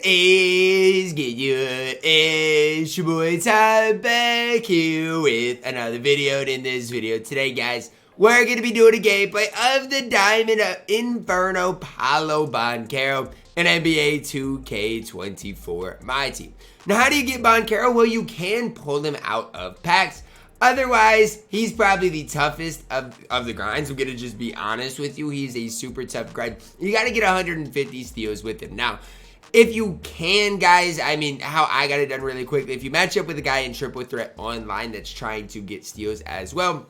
is good? It's your boy Ty back here with another video. And in this video today, guys, we're going to be doing a gameplay of the Diamond Inferno Paolo Banchero in NBA 2K24 MyTEAM. Now, how do you get Banchero? Well, you can pull him out of packs. Otherwise, he's probably the toughest of the grinds. I'm going to just be honest with you. He's a super tough grind. You got to get 150 steals with him. Now, if you can, guys, I mean, how I got it done really quickly. If you match up with a guy in triple threat online that's trying to get steals as well,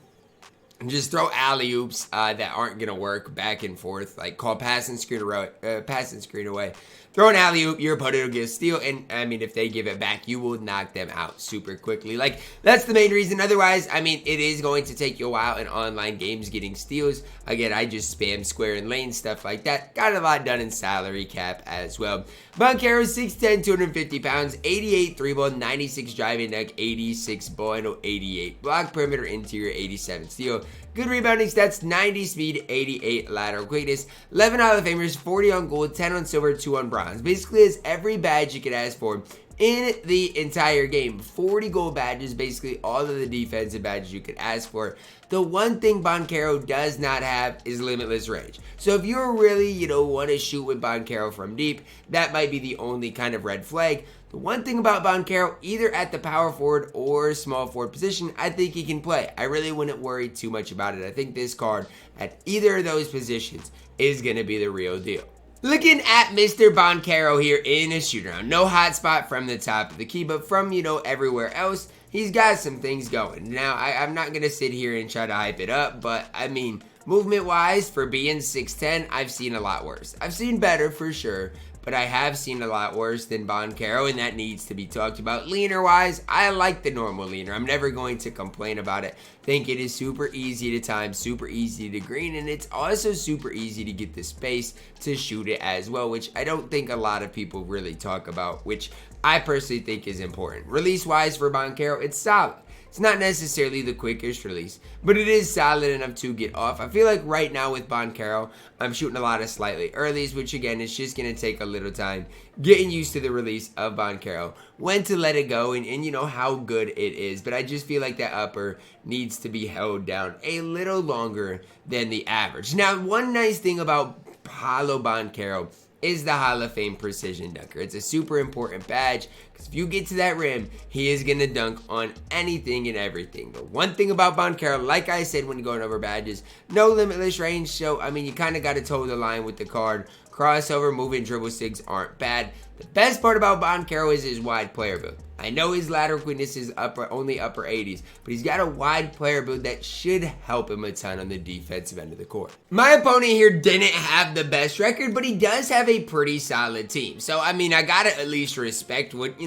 just throw alley-oops that aren't going to work back and forth, like call pass and screen away. Throw an alley-oop, your opponent will get a steal, and I mean, if they give it back, you will knock them out super quickly. Like, that's the main reason. Otherwise, I mean, it is going to take you a while in online games getting steals. Again, I just spam square and lane, stuff like that. Got a lot done in salary cap as well. Banchero, 6'10", 250 pounds, 88 3-ball, 96 driving deck, 86 ball handle, 88 block, perimeter, interior, 87 steal. Good rebounding stats, 90 speed, 88 lateral quickness, 11 Hall of Famers, 40 on gold, 10 on silver, 2 on bronze. Basically, has every badge you could ask for in the entire game. 40 gold badges, basically all of the defensive badges you could ask for. The one thing Banchero does not have is limitless range. So if you're really, want to shoot with Banchero from deep, that might be the only kind of red flag. The one thing about Banchero, either at the power forward or small forward position, I think he can play. I really wouldn't worry too much about it. I think this card at either of those positions is going to be the real deal. Looking at Mr. Banchero here in a shoot-around. No hot spot from the top of the key, but from, everywhere else, he's got some things going. Now, I'm not going to sit here and try to hype it up, but, I mean, movement-wise, for being 6'10", I've seen a lot worse. I've seen better, for sure, but I have seen a lot worse than Banchero, and that needs to be talked about. Leaner-wise, I like the normal leaner. I'm never going to complain about it. Think it is super easy to time, super easy to green, and it's also super easy to get the space to shoot it as well, which I don't think a lot of people really talk about, which I personally think is important. Release-wise for Banchero, it's solid. It's not necessarily the quickest release, but it is solid enough to get off. I feel like right now with Banchero, I'm shooting a lot of slightly earlies, which again, is just going to take a little time getting used to the release of Banchero, when to let it go, and how good it is. But I just feel like that upper needs to be held down a little longer than the average. Now, one nice thing about Paolo Banchero is the Hall of Fame precision dunker. It's a super important badge because if you get to that rim, he is going to dunk on anything and everything. The one thing about Banchero, like I said when going over badges, no limitless range. So, I mean, you kind of got to toe the line with the card. Crossover, moving, dribble sigs aren't bad. The best part about Banchero is his wide player build. I know his lateral quickness is only upper 80s, but he's got a wide player build that should help him a ton on the defensive end of the court. My opponent here didn't have the best record, but he does have a pretty solid team. So, I mean, I gotta at least respect what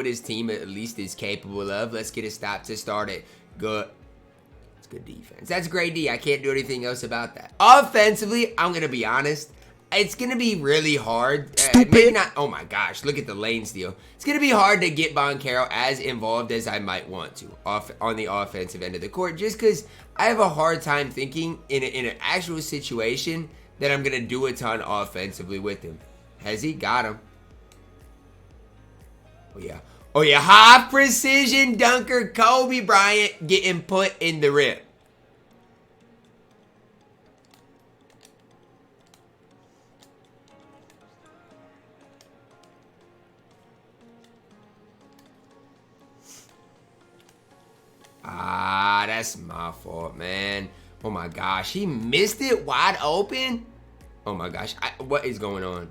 his team at least is capable of. Let's get a stop to start it. Good. It's good defense. That's great D. I can't do anything else about that. Offensively, I'm gonna be honest. It's going to be really hard. Maybe not. Oh my gosh, look at the lane steal. It's going to be hard to get Banchero as involved as I might want to on the offensive end of the court, just because I have a hard time thinking in an actual situation that I'm going to do a ton offensively with him. Has he got him? Oh yeah. Oh yeah, high precision dunker Kobe Bryant getting put in the rim. That's my fault, man. Oh my gosh, he missed it wide open. Oh my gosh, what is going on?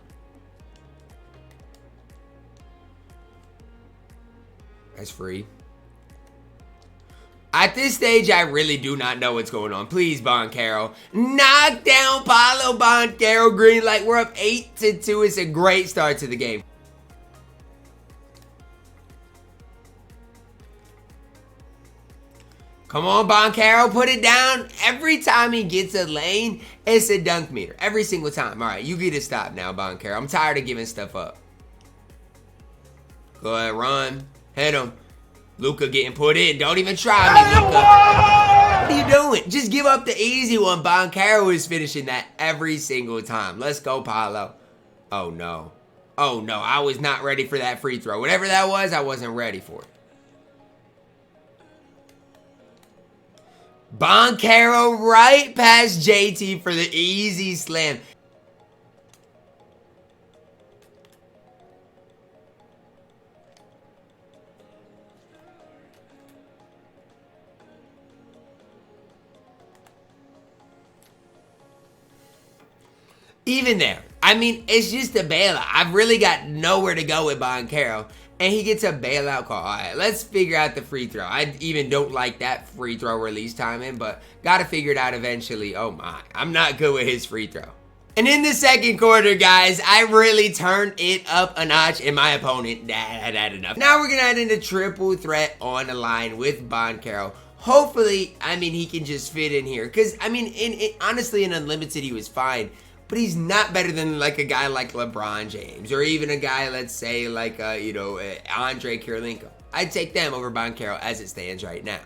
That's free. At this stage, I really do not know what's going on. Please, Banchero, knock down Paolo Banchero. Green light. We're up 8-2. It's a great start to the game. Come on, Banchero, put it down. Every time he gets a lane, it's a dunk meter. Every single time. All right, you get to stop now, Banchero. I'm tired of giving stuff up. Go ahead, run. Hit him. Luka getting put in. Don't even try me, Luka. What are you doing? Just give up the easy one. Banchero is finishing that every single time. Let's go, Paolo. Oh, no. Oh no, I was not ready for that free throw. Whatever that was, I wasn't ready for it. Banchero right past JT for the easy slam. Even there, I mean, it's just a bailout. I've really got nowhere to go with Banchero, and he gets a bailout call. All right, let's figure out the free throw. I even don't like that free throw release timing, but got to figure it out eventually. Oh my, I'm not good with his free throw. And in the second quarter, guys, I really turned it up a notch, and my opponent had enough. Now we're going to add in a triple threat on the line with Banchero. Hopefully, I mean, he can just fit in here, because, I mean, honestly, in Unlimited, he was fine. But he's not better than like a guy like LeBron James, or even a guy, let's say, like Andrei Kirilenko. I'd take them over Banchero as it stands right now.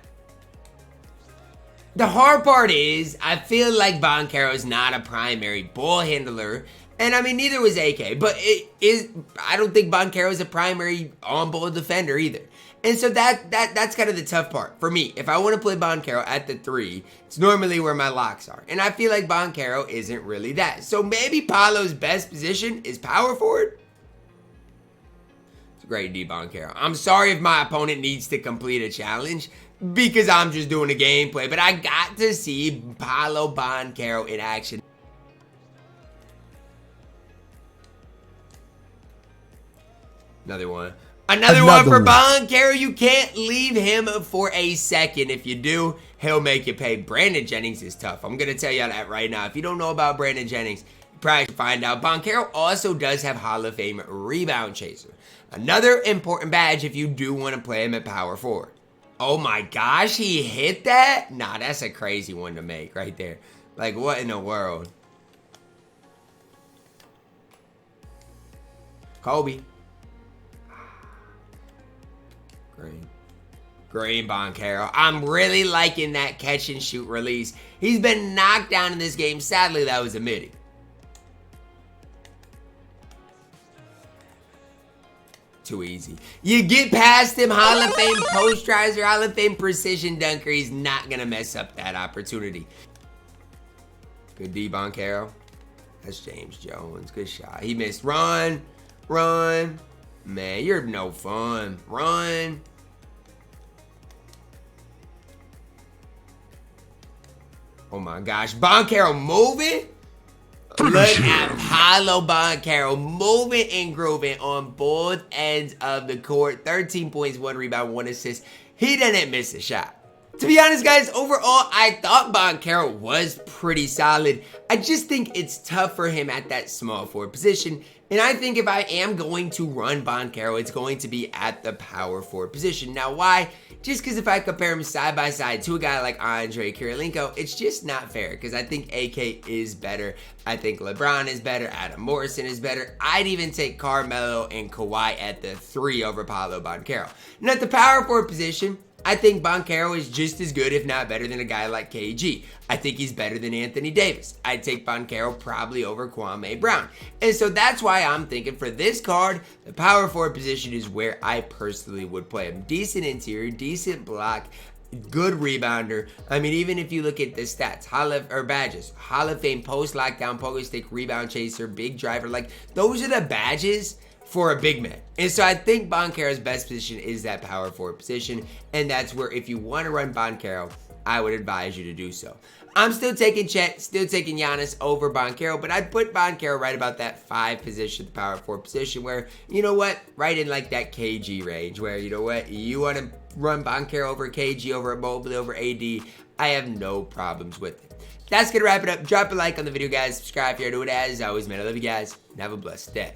The hard part is, I feel like Banchero is not a primary ball handler, and I mean neither was AK. But I don't think Banchero is a primary on-ball defender either. And so that's kind of the tough part for me. If I want to play Banchero at the 3, it's normally where my locks are. And I feel like Banchero isn't really that. So maybe Paolo's best position is power forward? It's a great D, Banchero. I'm sorry if my opponent needs to complete a challenge because I'm just doing a gameplay. But I got to see Paolo Banchero in action. Another one. Another one for Banchero. You can't leave him for a second. If you do, he'll make you pay. Brandon Jennings is tough. I'm going to tell you that right now. If you don't know about Brandon Jennings, you probably should find out. Banchero also does have Hall of Fame rebound chaser. Another important badge if you do want to play him at power forward. Oh my gosh, he hit that? Nah, that's a crazy one to make right there. Like, what in the world? Kobe. Green Banchero. I'm really liking that catch and shoot release. He's been knocked down in this game. Sadly, that was a midi. Too easy. You get past him, Hall of Fame posterizer, Hall of Fame precision dunker. He's not going to mess up that opportunity. Good D, Banchero. That's James Jones. Good shot. He missed. Run. Run. Man, you're no fun. Run. Oh my gosh. Banchero moving? Look at Paolo Banchero moving and grooving on both ends of the court. 13 points, 1 rebound, 1 assist. He didn't miss a shot. To be honest, guys, overall, I thought Banchero was pretty solid. I just think it's tough for him at that small forward position. And I think if I am going to run Banchero, it's going to be at the power forward position. Now, why? Just because if I compare him side by side to a guy like Andrei Kirilenko, it's just not fair. Because I think AK is better. I think LeBron is better. Adam Morrison is better. I'd even take Carmelo and Kawhi at the 3 over Paolo Banchero. Now, at the power forward position, I think Banchero is just as good, if not better, than a guy like KG. I think he's better than Anthony Davis. I'd take Banchero probably over Kwame Brown. And so that's why I'm thinking for this card, the power forward position is where I personally would play him. Decent interior, decent block, good rebounder. I mean, even if you look at the stats, badges, Hall of Fame post lockdown, pogo stick, rebound chaser, big driver, like those are the badges for a big man. And so I think Banchero's best position is that power forward position. And that's where if you want to run Banchero, I would advise you to do so. I'm still taking Chet, still taking Giannis over Banchero, but I'd put Banchero right about that 5 position, the power forward position where, you know what, right in like that KG range where, you know what, you want to run Banchero over KG, over Mobley, over AD, I have no problems with it. That's going to wrap it up. Drop a like on the video, guys. Subscribe if you're new. As always, man, I love you guys, and have a blessed day.